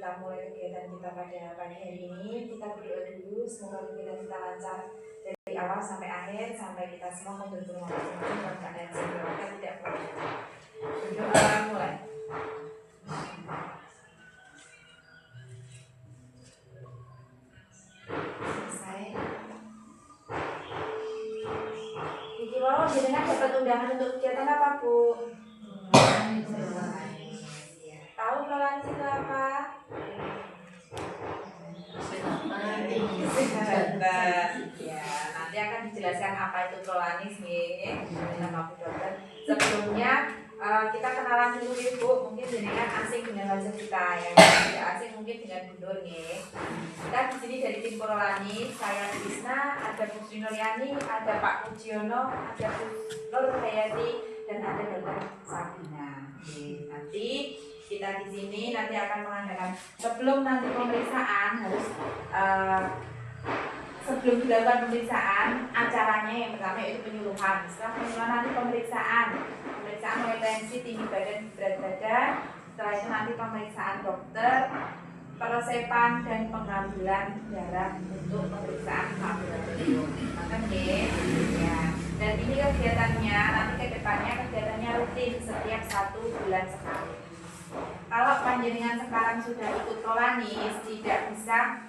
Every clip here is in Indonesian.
kita mulai kegiatan kita pada pagi hari ini. Kita berdoa dulu, semoga kegiatan kita lancar dari awal sampai akhir, sampai kita semua betul-betul dalam keadaan sehat, tidak perlu. Berdoa mulai. Selesai. Iki mau jenengan dapat undangan untuk kegiatan apa, Bu? Tahu Prolanis itu apa? Ya, nanti akan dijelaskan apa itu Prolanis nih sama Bu Dokter. Sebelumnya kita kenalan dulu nih Bu, mungkin jenengan asing dengan wajah kita, yang tidak asing mungkin dengan Bu Nur nih. Kita di sini dari tim Prolanis, saya Krisna, ada Bu Sri Nuryani, ada Pak Pujiono, ada Bu Nur Hayati, dan ada Dokter Sabina. Nanti kita di sini nanti akan mengadakan sebelum nanti pemeriksaan harus sebelum dilakukan pemeriksaan acaranya yang pertama yaitu penyuluhan. Setelah penyuluhan nanti pemeriksaan oleh tensi, tinggi badan, berat badan. Setelah itu nanti pemeriksaan dokter, peresepan dan pengambilan darah untuk pemeriksaan laboratorium. Maka ya. Dan ini kegiatannya nanti ke depannya kegiatannya rutin setiap 1 bulan sekali. Kalau panjenengan sekarang sudah ikut Prolanis, tidak bisa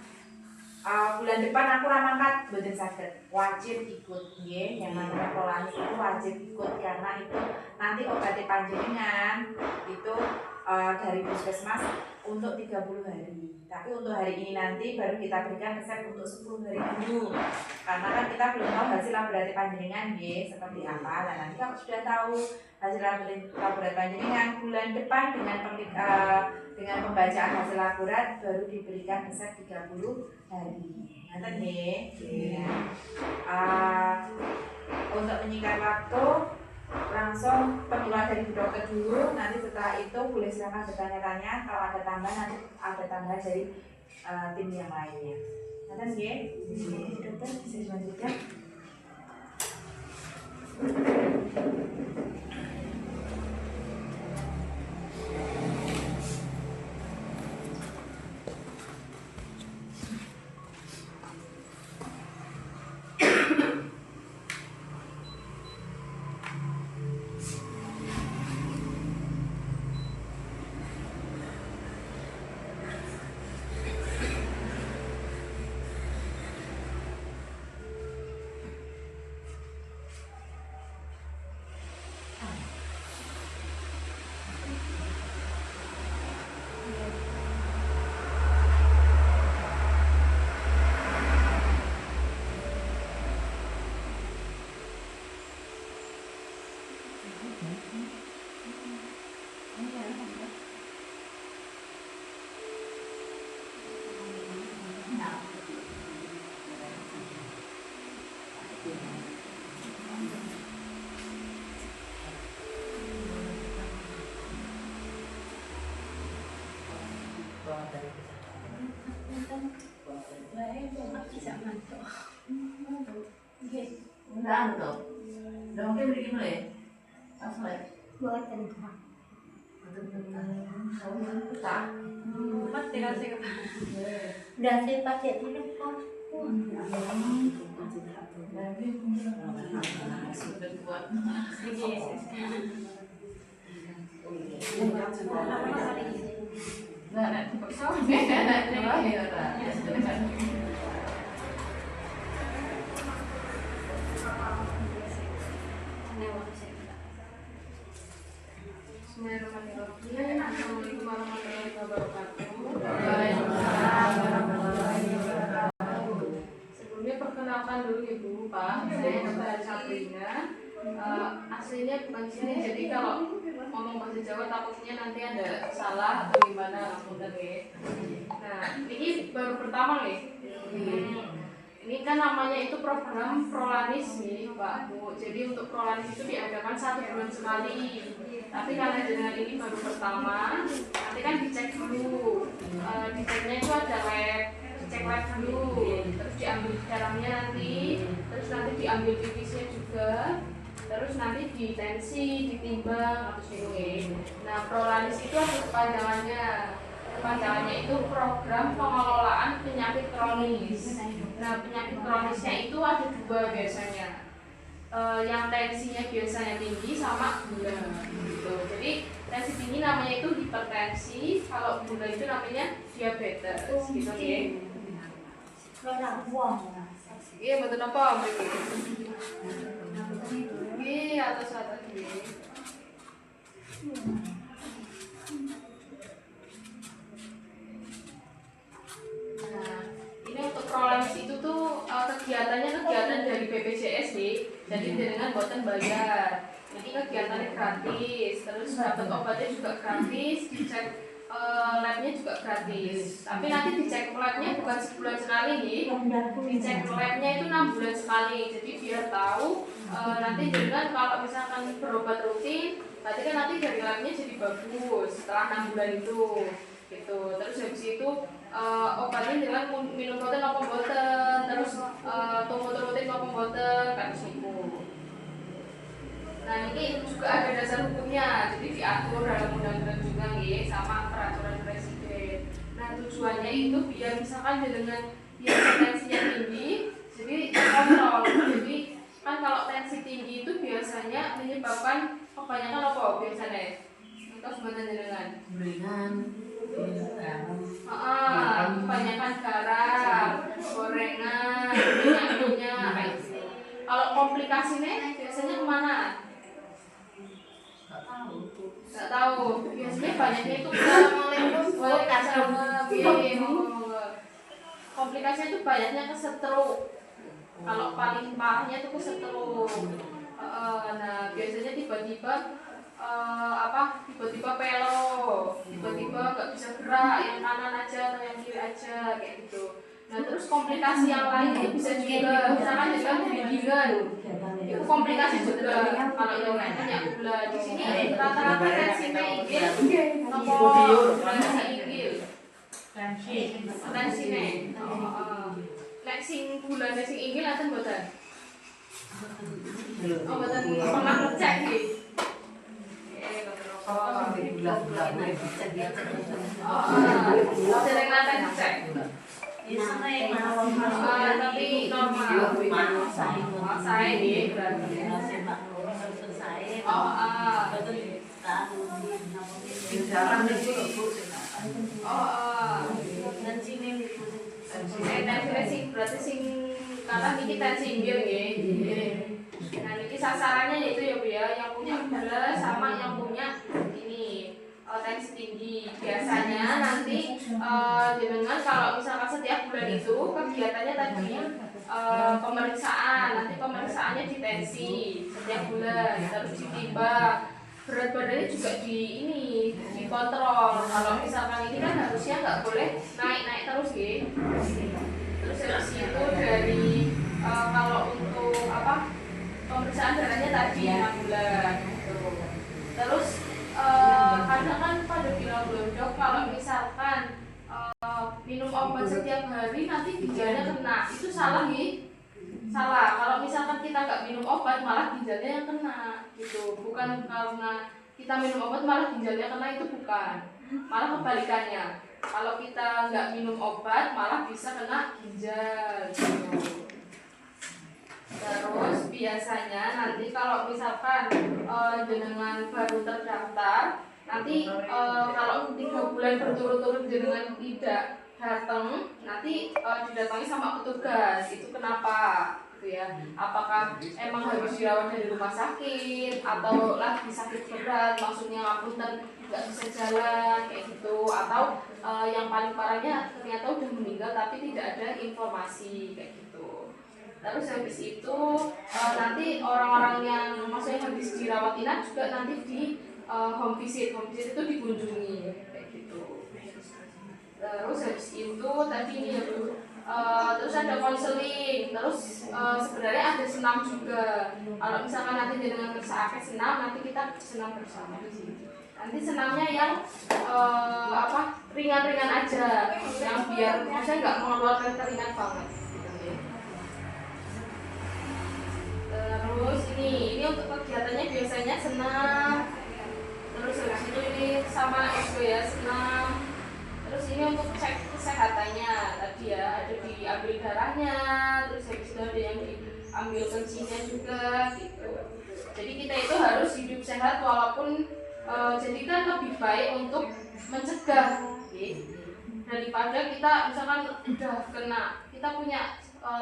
bulan depan aku ramangkat boten saged, wajib ikut nggih. Yang namanya Prolanis itu wajib ikut karena itu nanti obat panjenengan itu dari puskesmas untuk 30 hari. Tapi untuk hari ini nanti baru kita berikan resep untuk 10 hari dulu. Karena kan kita belum tahu hasil laboratorium panjenengan nggih seperti apa. Nah, nanti kalau sudah tahu hasil laboratorium panjenengan bulan depan dengan pembacaan hasil laboratorium baru diberikan resep 30 hari. Nanti nih. Untuk menyingkat waktu langsung penyuluhan dari Bu Dokter dulu, nanti setelah itu boleh silakan bertanya-tanya, kalau ada tambahan nanti ada tambahan dari tim yang lainnya. Nanti nggih, Bu Dokter bisa dilanjutkan. Udah saya pakai dulu kok. Assalamualaikum warahmatullahi wabarakatuh. Sebelumnya perkenalkan dulu Ibu, Pak. Saya Dokter Sabrina. Aslinya bukan sini, jadi kalau ngomong bahasa Jawa takutnya nanti ada salah atau gimana langsung tadi. Nah, ini baru pertama nih. Ini kan namanya itu program Prolanis nih Pak Bu. Jadi untuk Prolanis itu diadakan 1 bulan sekali. Tapi karena dengan ini baru pertama, nanti kan dicek dulu. Diceknya itu ada lab, dicek lab dulu. Terus diambil darahnya nanti, terus nanti diambil pipisnya juga. Terus nanti ditensi, ditimbang atau segala. Nah, Prolanis itu ada kepanjangannya. kepanjangannya itu program pengelolaan penyakit kronis. Nah, penyakit kronisnya itu ada dua biasanya. Yang tensinya biasanya tinggi sama gula gitu. Jadi tensi tinggi namanya itu hipertensi, kalau gula itu namanya diabetes gitu ya. Orang buang. Iya, betul apa? Iya, atas ini. Nah, ini untuk prolems itu tuh kegiatannya kegiatan dari BPJS nih, jadi dengan buatan bayar. Jadi kegiatannya gratis, terus dapat obatnya juga gratis, dicek labnya juga gratis. Tapi nanti dicek labnya bukan sebulan sekali nih, dicek labnya itu 6 bulan sekali. Jadi biar tahu nanti dengan kalau misalkan berobat rutin, berarti kan nanti dari labnya jadi bagus setelah 6 bulan itu gitu. Terus habis itu obatnya dengan minum boten apa boten, terus tunggu rutin apa boten kan gitu. Nah, ini juga ada dasar hukumnya, jadi diatur dalam undang-undang juga nih, sama peraturan presiden. Nah, tujuannya itu biar misalkan dengan tensinya tinggi, jadi kontrol. Jadi kan kalau tensi tinggi itu biasanya menyebabkan kebanyakan apa biasanya? Kita sebenarnya dengan Beringan. kebanyakan garam, gorengan, minyak kayak gitu. Kalau komplikasinya biasanya kemana? Nggak tahu. Biasanya banyaknya itu komplikasinya itu banyaknya ke stroke. Kalau paling parahnya itu ke stroke. Nah, biasanya tiba-tiba tiba-tiba pelo, tiba-tiba nggak bisa gerak, yang kanan aja atau yang kiri aja kayak gitu. Nah, terus komplikasi yang lain itu bisa juga, misalkan juga bimbingan, itu komplikasi juga. Kalau yang lain banyak gula di sini rata-rata tensinya inggil, nomor tensi inggil, tensinya, sing gula sing inggil atau buatan? Oh, buatan pernah ngecek sih. Sering nanti ngecek. Tapi normal. Saya ini berarti. Tensi berarti sing kata niki tensi inggil nggih. Nah, niki sasarannya yaitu ya Bu ya, yang punya gula sama yang punya ini tensi tinggi. Biasanya nanti jenengan kalau misalkan setiap bulan itu kegiatannya tadi pemeriksaan, nanti pemeriksaannya di tensi setiap bulan, terus ditimbang. Berat badannya juga dikontrol. Kalau misalkan ini kan harusnya nggak boleh naik terus gitu. Terus habis itu dari kalau untuk pemeriksaan darahnya tadi 6 bulan gitu. Terus kadang kan pada bilang dok kalau misalkan minum obat setiap hari nanti ginjalnya kena, itu salah nih. Salah, kalau misalkan kita nggak minum obat malah ginjalnya yang kena gitu. Bukan karena kita minum obat malah ginjalnya kena, itu bukan, malah kebalikannya. Kalau kita nggak minum obat malah bisa kena ginjal gitu. Terus biasanya nanti kalau misalkan jenengan baru terdaftar, nanti kalau 3 bulan berturut-turut jenengan tidak datang, nanti didatangi sama petugas. Itu kenapa gitu ya? Apakah emang harus dirawat dari rumah sakit atau lagi sakit berat, maksudnya ngapunten nggak bisa jalan kayak gitu, atau yang paling parahnya ternyata udah meninggal tapi tidak ada informasi kayak gitu. Terus habis itu nanti orang-orang yang maksudnya habis dirawat inap juga nanti di home visit itu dikunjungi kayak gitu. Terus habis itu tadi ini ya Bu, terus ada konseling, terus sebenarnya ada senam juga. Kalau misalkan nanti dengan periksa senam, nanti kita senam bersama di sini. Nanti senamnya yang ringan-ringan aja, yang biar maksudnya nggak mengeluarkan keringat banget. Terus ini untuk kegiatannya biasanya senam. Terus habis itu ini sama juga ya senam. Terus ini untuk cek kesehatannya tadi ya, ada diambil darahnya, terus habis itu ada yang diambil kencingnya juga gitu. Jadi kita itu harus hidup sehat walaupun jadi kan lebih baik untuk mencegah gitu. Daripada kita misalkan udah kena, kita punya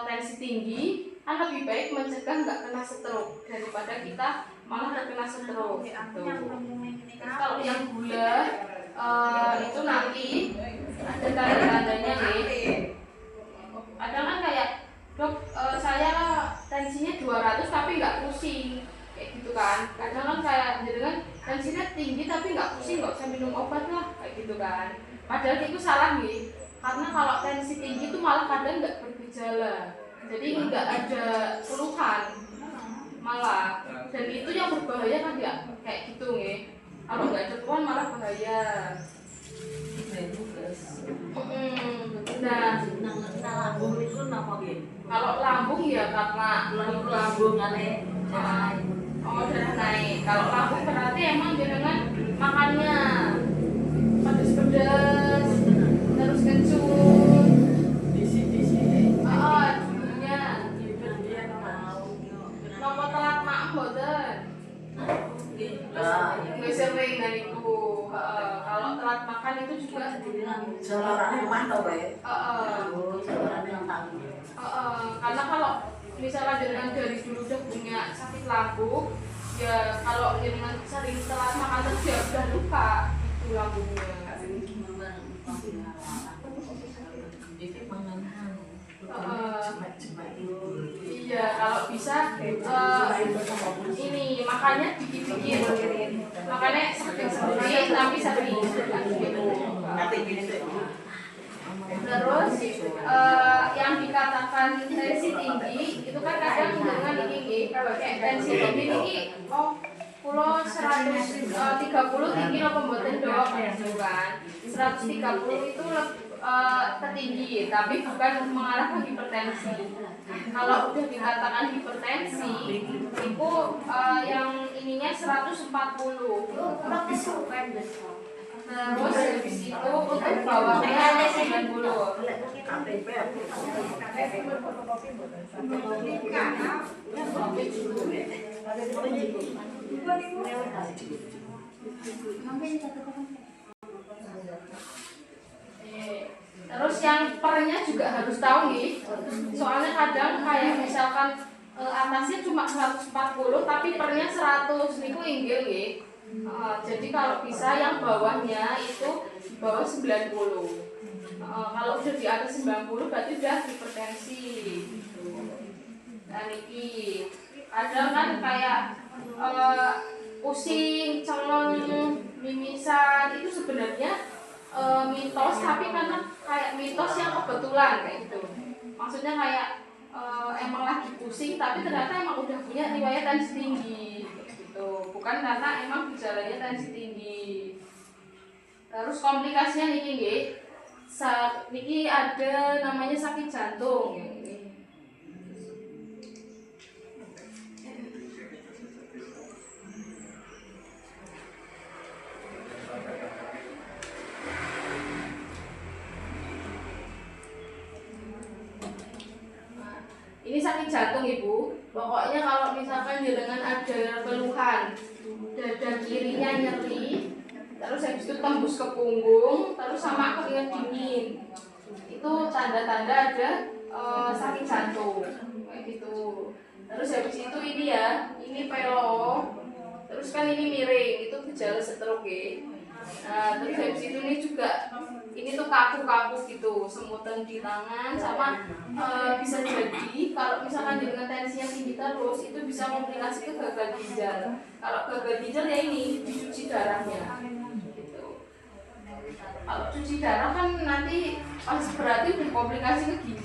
tensi tinggi, kan lebih baik mencegah nggak kena stroke daripada kita malah terkena stroke gitu. Kalau yang gula itu nanti ada tanda-tandanya nih. Ada kan kayak dok saya tensinya 200 tapi nggak pusing kayak gitu kan. Kadang kan kayak jadi kan tensinya tinggi tapi nggak pusing, nggak usah minum obat lah kayak gitu kan. Padahal itu salah nih, karena kalau tensi tinggi itu malah kadang nggak bergejala, jadi nggak ada keluhan malah, dan itu yang berbahaya kan ya kayak gitu nih. Kalau nggak ada keluhan malah bahaya. Nah, kalau lambung ya karena lambung aneh. darah naik. Kalau lambung berarti emang jangan makannya pedas-pedas, terus kencur. Dulunya. Nomor telat maaf mboten. Nggak sering dan itu. Kalau telat makan itu juga Seorang rumah tau baik. Karena kalau misalnya dengan dari dulu udah punya sakit lambung, ya kalau dengan sering telat makan terus ya udah luka itu lambungnya. Iya, kalau bisa ini makannya dikit-dikit, makannya sedikit tapi sering. Terus yang dikatakan tensi tinggi itu kan kadang dengan tinggi, kayak tensi tinggi ini, pulau 130 tinggi apa mboten dok gitu kan. 130 itu tertinggi, tapi bukan mengarah ke hipertensi. Kalau udah dikatakan hipertensi, itu yang ininya 140. Terus habis itu untuk bawahnya 90. Terus yang pernya juga harus tahu nih, soalnya kadang kayak misalkan atasnya cuma 140 tapi pernya 100 niku inggil nggih. Jadi kalau bisa yang bawahnya itu di bawah 90. Kalau udah di atas 90 berarti udah hipertensi gitu. Dan ini kadang kan kayak pusing, celeng, mimisan itu sebenarnya mitos, tapi karena kayak mitos yang kebetulan kayak gitu. Maksudnya kayak emang lagi pusing tapi ternyata emang udah punya riwayat tensi tinggi gitu. Bukan karena emang gejalanya tensi tinggi. Terus komplikasinya niki nggih. Niki ada namanya sakit jantung ini. Ini sakit jantung Ibu. Pokoknya kalau misalkan dengan ada keluhan dada kirinya nyeri, terus habis itu tembus ke punggung, terus sama keringat dingin, itu tanda-tanda ada sakit jantung kayak gitu. Terus habis itu ini ya, ini pelo, terus kan ini miring, itu gejala stroke ya. Nah, terus habis itu ini juga ini tuh kaku-kaku gitu, semutan di tangan sama bisa jadi kalau misalkan dengan tensinya tinggi terus itu bisa komplikasi ke gagal ginjal. Kalau gagal ginjal ya ini dicuci darahnya gitu. Kalau cuci darah kan nanti pas berarti komplikasi ke ginjal.